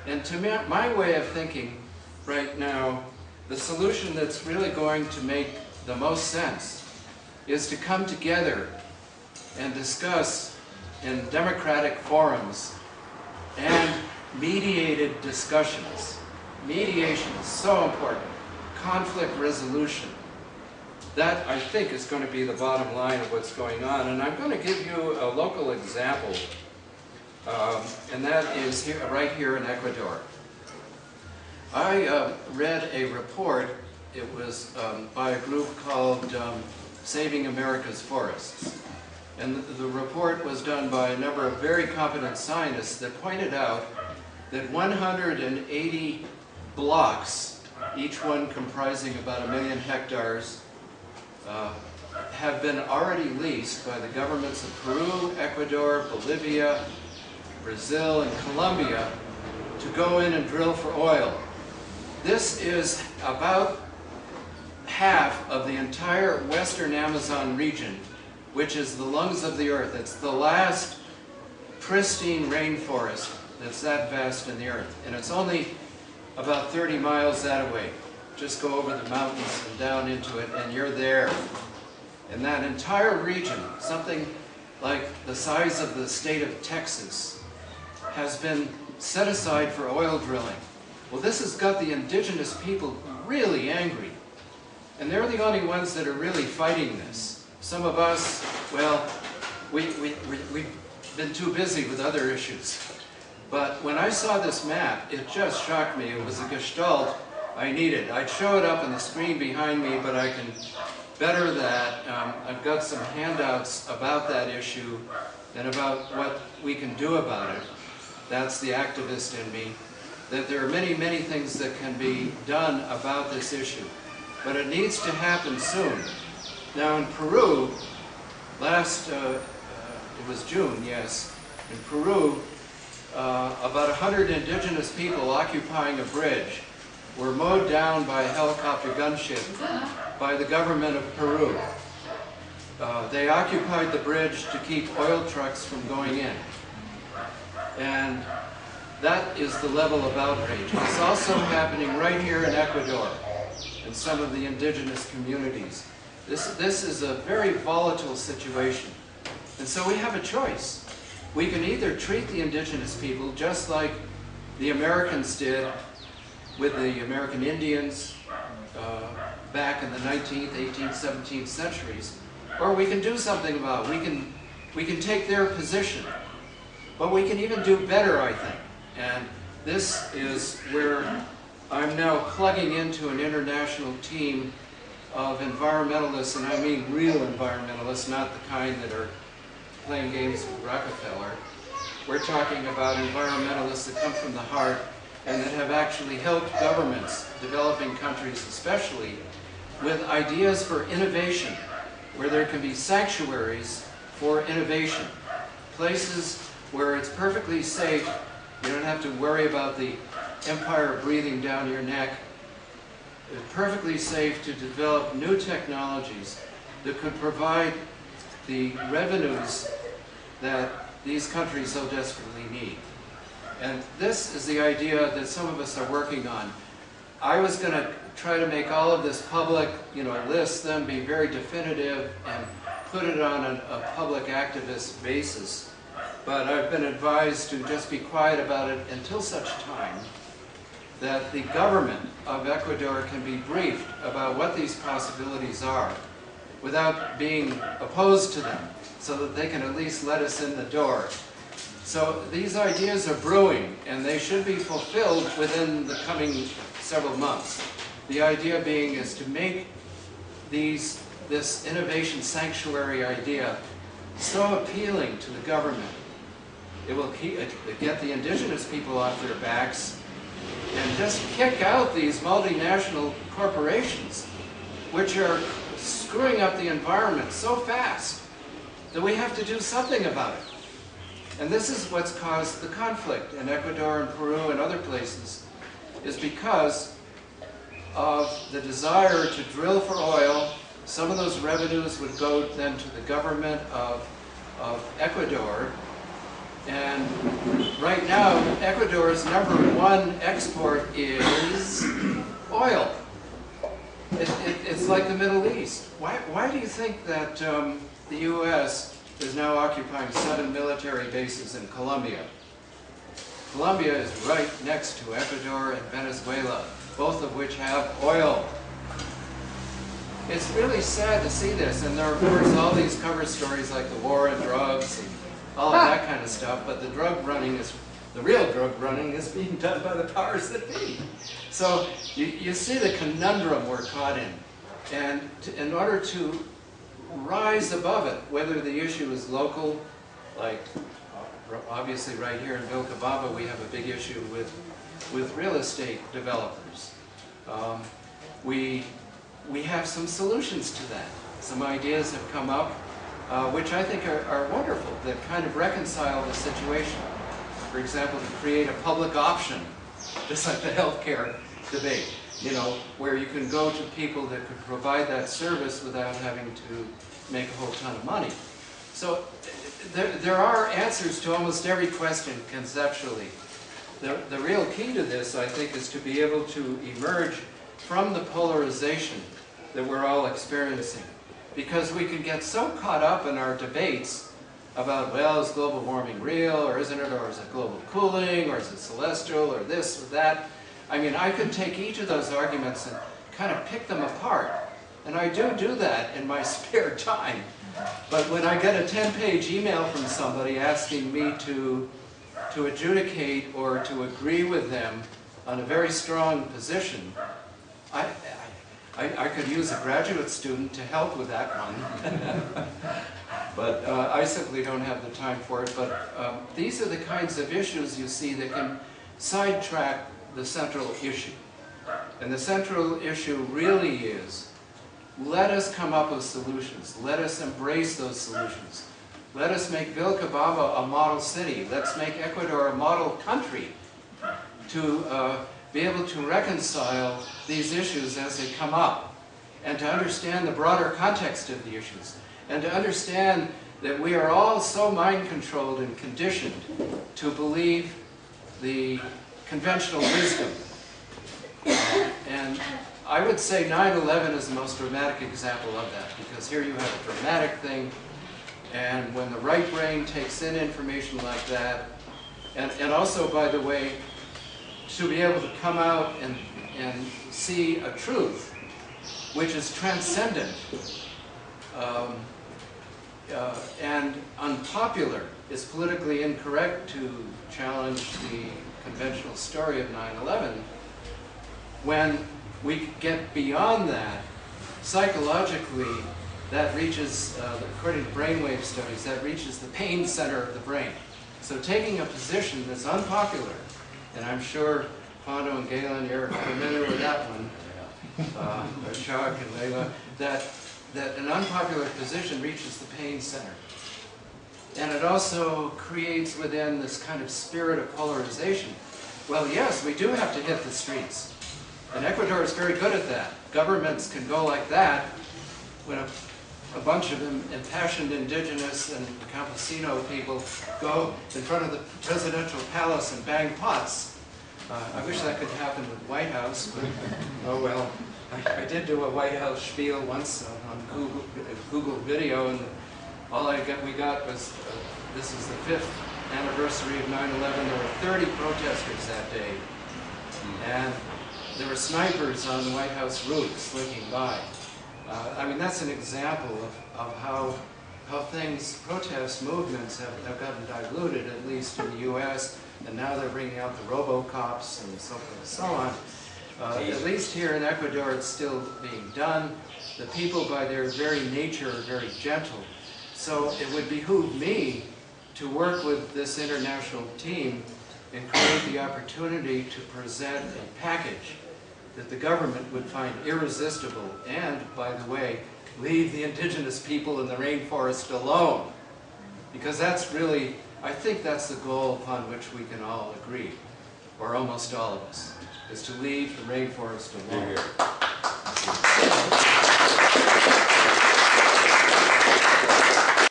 And to me, my way of thinking right now, the solution that's really going to make the most sense is to come together and discuss in democratic forums and mediated discussions. Mediation is so important. Conflict resolution. That, I think, is going to be the bottom line of what's going on. And I'm going to give you a local example, and that is here, right here in Ecuador. I read a report. It was by a group called Saving America's Forests. And the report was done by a number of very competent scientists that pointed out that 180 blocks, each one comprising about 1 million hectares, have been already leased by the governments of Peru, Ecuador, Bolivia, Brazil, and Colombia to go in and drill for oil. This is about half of the entire western Amazon region, which is the lungs of the earth. It's the last pristine rainforest that's that vast in the earth. And it's only about 30 miles that way. Just go over the mountains and down into it, and you're there. And that entire region, something like the size of the state of Texas, has been set aside for oil drilling. Well, this has got the indigenous people really angry. And they're the only ones that are really fighting this. Some of us, well, we've been too busy with other issues. But when I saw this map, it just shocked me. It was a gestalt I needed. I'd show it up on the screen behind me, but I can better that. I've got some handouts about that issue and about what we can do about it. That's the activist in me. That there are many, many things that can be done about this issue. But it needs to happen soon. Now in Peru, it was June, yes, in Peru, about 100 indigenous people occupying a bridge were mowed down by a helicopter gunship by the government of Peru. They occupied the bridge to keep oil trucks from going in. And that is the level of outrage. It's also happening right here in Ecuador, in some of the indigenous communities. This is a very volatile situation. And so we have a choice. We can either treat the indigenous people just like the Americans did with the American Indians back in the 19th, 18th, 17th centuries, or we can do something about it. We can take their position. But we can even do better, I think. And this is where I'm now plugging into an international team of environmentalists, and I mean real environmentalists, not the kind that are playing games with Rockefeller. We're talking about environmentalists that come from the heart and that have actually helped governments, developing countries especially, with ideas for innovation, where there can be sanctuaries for innovation, places where it's perfectly safe. You don't have to worry about the empire breathing down your neck. It's perfectly safe to develop new technologies that could provide the revenues that these countries so desperately need. And this is the idea that some of us are working on. I was going to try to make all of this public, list them, be very definitive, and put it on a public activist basis. But I've been advised to just be quiet about it until such time that the government of Ecuador can be briefed about what these possibilities are without being opposed to them, so that they can at least let us in the door. So these ideas are brewing, and they should be fulfilled within the coming several months. The idea being is to make this innovation sanctuary idea so appealing to the government. It will get the indigenous people off their backs and just kick out these multinational corporations, which are screwing up the environment so fast that we have to do something about it. And this is what's caused the conflict in Ecuador and Peru and other places, is because of the desire to drill for oil. Some of those revenues would go then to the government of Ecuador, And right now, Ecuador's #1 export is oil. It's like the Middle East. Why do you think that the U.S. is now occupying 7 military bases in Colombia? Colombia is right next to Ecuador and Venezuela, both of which have oil. It's really sad to see this, and there are, of course, all these cover stories like the war on drugs and all of that kind of stuff, but the real drug running is being done by the powers that be. So you see the conundrum we're caught in. And in order to rise above it, whether the issue is local, like obviously right here in Vilcabamba we have a big issue with real estate developers. We have some solutions to that. Some ideas have come up, which I think are wonderful, that kind of reconcile the situation. For example, to create a public option, just like the healthcare debate, you know, where you can go to people that could provide that service without having to make a whole ton of money. So there are answers to almost every question conceptually. The real key to this, I think, is to be able to emerge from the polarization that we're all experiencing. Because we can get so caught up in our debates about, well, is global warming real, or isn't it, or is it global cooling, or is it celestial, or this, or that. I mean, I could take each of those arguments and kind of pick them apart. And I do that in my spare time. But when I get a 10-page email from somebody asking me to adjudicate or to agree with them on a very strong position, I could use a graduate student to help with that one. But I simply don't have the time for it. But these are the kinds of issues you see that can sidetrack the central issue. And the central issue really is, let us come up with solutions. Let us embrace those solutions. Let us make Vilcabamba a model city. Let's make Ecuador a model country to be able to reconcile these issues as they come up, and to understand the broader context of the issues, and to understand that we are all so mind-controlled and conditioned to believe the conventional wisdom. And I would say 9/11 is the most dramatic example of that, because here you have a dramatic thing, and when the right brain takes in information like that, and also, by the way, to be able to come out and see a truth which is transcendent and unpopular. It's politically incorrect to challenge the conventional story of 9/11. When we get beyond that, psychologically, that reaches, according to brainwave studies, that reaches the pain center of the brain. So taking a position that's unpopular, and I'm sure Pondo and Galen, you're familiar with that one, or Chuck and Layla, that an unpopular position reaches the pain center. And it also creates within this kind of spirit of polarization. Well, yes, we do have to hit the streets. And Ecuador is very good at that. Governments can go like that when a bunch of impassioned indigenous and campesino people go in front of the presidential palace and bang pots. I wish that could happen with the White House, but oh well. I did do a White House spiel once on Google Video, and all we got was, this is the 5th anniversary of 9/11. There were 30 protesters that day, and there were snipers on the White House roof slinking by. I mean, that's an example of how protest movements have gotten diluted, at least in the U.S., and now they're bringing out the robo-cops and so forth and so on. At least here in Ecuador, it's still being done. The people, by their very nature, are very gentle. So it would behoove me to work with this international team and create the opportunity to present a package that the government would find irresistible, and, by the way, leave the indigenous people in the rainforest alone. Because that's really, I think that's the goal upon which we can all agree, or almost all of us, is to leave the rainforest alone.